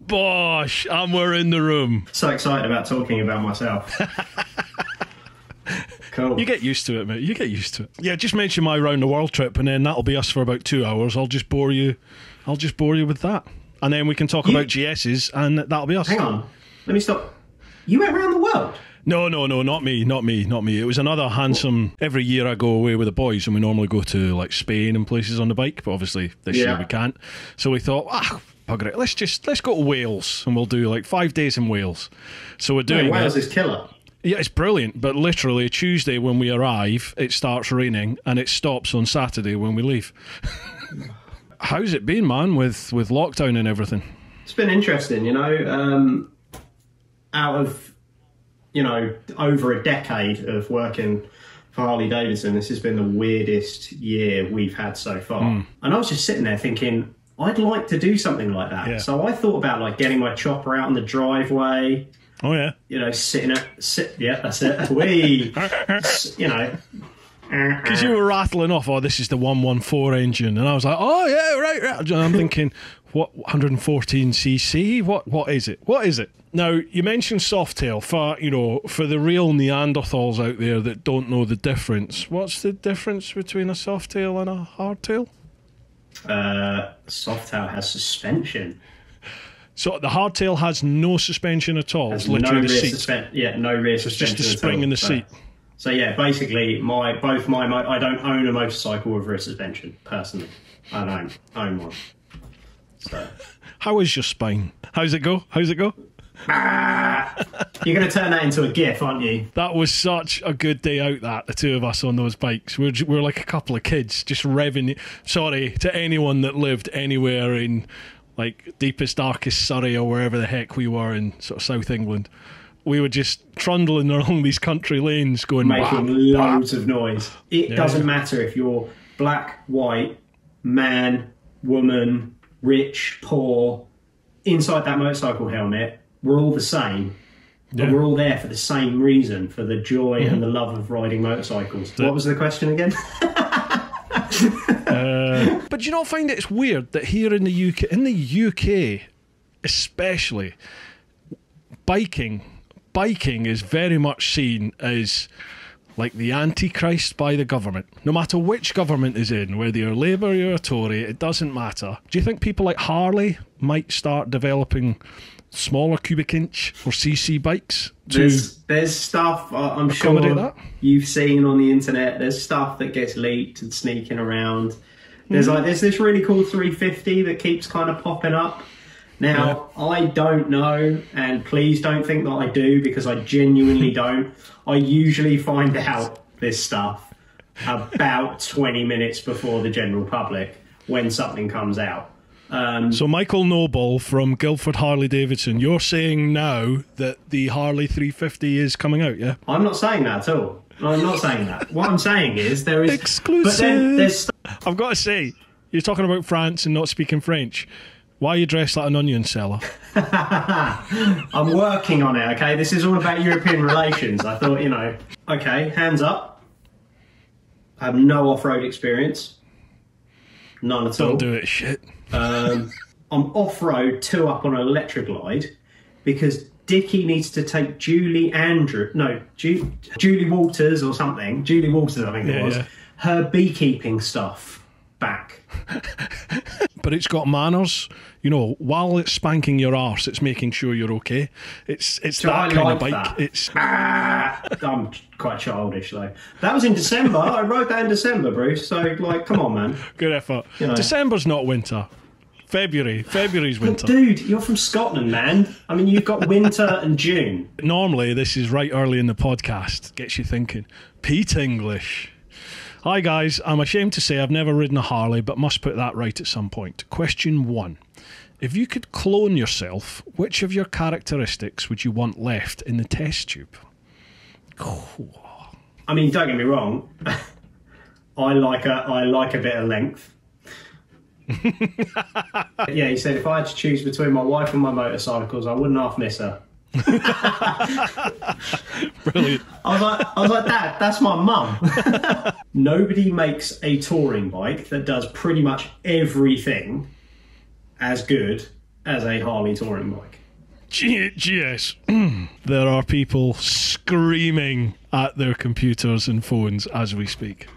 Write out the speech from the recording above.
Bosh, and we're in the room. So excited about talking about myself. Cool. You get used to it, mate. You get used to it. Yeah, just mention my round the world trip, and then that'll be us for about 2 hours. I'll just bore you with that, and then we can talk about GSs, and that'll be us. Hang on, let me stop. You went around the world? No, not me. It was another handsome. Every year I go away with the boys, and we normally go to like Spain and places on the bike, but obviously this year we can't. So we thought, bugger it, let's go to Wales, and we'll do like 5 days in Wales. So we're doing Wales is killer. Yeah, it's brilliant, but literally Tuesday when we arrive, it starts raining, and it stops on Saturday when we leave. How's it been, man, with lockdown and everything? It's been interesting, you know. Out of, you know, over a decade of working for Harley Davidson, this has been the weirdest year we've had so far. And I was just sitting there thinking, I'd like to do something like that. Yeah. So I thought about like getting my chopper out in the driveway. Oh yeah. You know, yeah, that's it. We, you know. Because you were rattling off, oh, this is the 114 engine, and I was like, oh yeah, right. And I'm thinking, what 114cc? What is it? What is it? Now you mentioned Softail for the real Neanderthals out there that don't know the difference. What's the difference between a Softail and a hardtail? Softail has suspension. So the hardtail has no suspension at all. It's literally no the rear seat. No rear It's suspension. just the spring in the seat. So yeah, basically, I don't own a motorcycle with rear suspension personally. I don't own one. So how is your spine? How's it go? You're going to turn that into a GIF, aren't you? That was such a good day out, the two of us on those bikes. We're like a couple of kids just revving. Sorry to anyone that lived anywhere in like deepest, darkest Surrey or wherever the heck we were in sort of South England. We were just trundling along these country lanes going... Making loads of noise. It doesn't matter if you're black, white, man, woman, rich, poor. Inside that motorcycle helmet, we're all the same. But we're all there for the same reason, for the joy and the love of riding motorcycles. What was the question again? But do you not find it's weird that here in the UK especially, biking is very much seen as like the Antichrist by the government. No matter which government is in, whether you're Labour or you're a Tory, it doesn't matter. Do you think people like Harley might start developing smaller cubic inch or CC bikes? There's stuff I'm sure that? You've seen on the internet. There's stuff that gets leaked and sneaking around. There's this really cool 350 that keeps kind of popping up. Now, I don't know, and please don't think that I do, because I genuinely don't. I usually find out this stuff about 20 minutes before the general public when something comes out. So Michael Noble from Guildford Harley Davidson, you're saying now that the Harley 350 is coming out, yeah? I'm not saying that at all. I'm not saying that. What I'm saying is there is... Exclusive! But then there's... I've got to say, you're talking about France and not speaking French. Why are you dressed like an onion seller? I'm working on it, okay? This is all about European relations. I thought, you know... Okay, hands up. I have no off-road experience. None at all. Don't do it, shit. I'm off-road 2 up on an electric glide because Dickie needs to take Julie Walters or something. Julie Walters, I think it was. Yeah. Her beekeeping stuff back. But it's got manners. You know, while it's spanking your arse, it's making sure you're okay. It's that kind of bike. It's I'm quite childish though. That was in December. I rode that in December, Bruce. So like, come on, man. Good effort. You know. December's not winter. February's winter. But dude, you're from Scotland, man. I mean, you've got winter and June. Normally, this is right early in the podcast. Gets you thinking. Pete English. Hi guys, I'm ashamed to say I've never ridden a Harley, but must put that right at some point. Question 1. If you could clone yourself, which of your characteristics would you want left in the test tube? I mean, don't get me wrong. I like a bit of length. Yeah, he said if I had to choose between my wife and my motorcycles, I wouldn't half miss her. Brilliant. I was like, Dad, that's my mum. Nobody makes a touring bike that does pretty much everything as good as a Harley touring bike. Yes. There are people screaming at their computers and phones as we speak.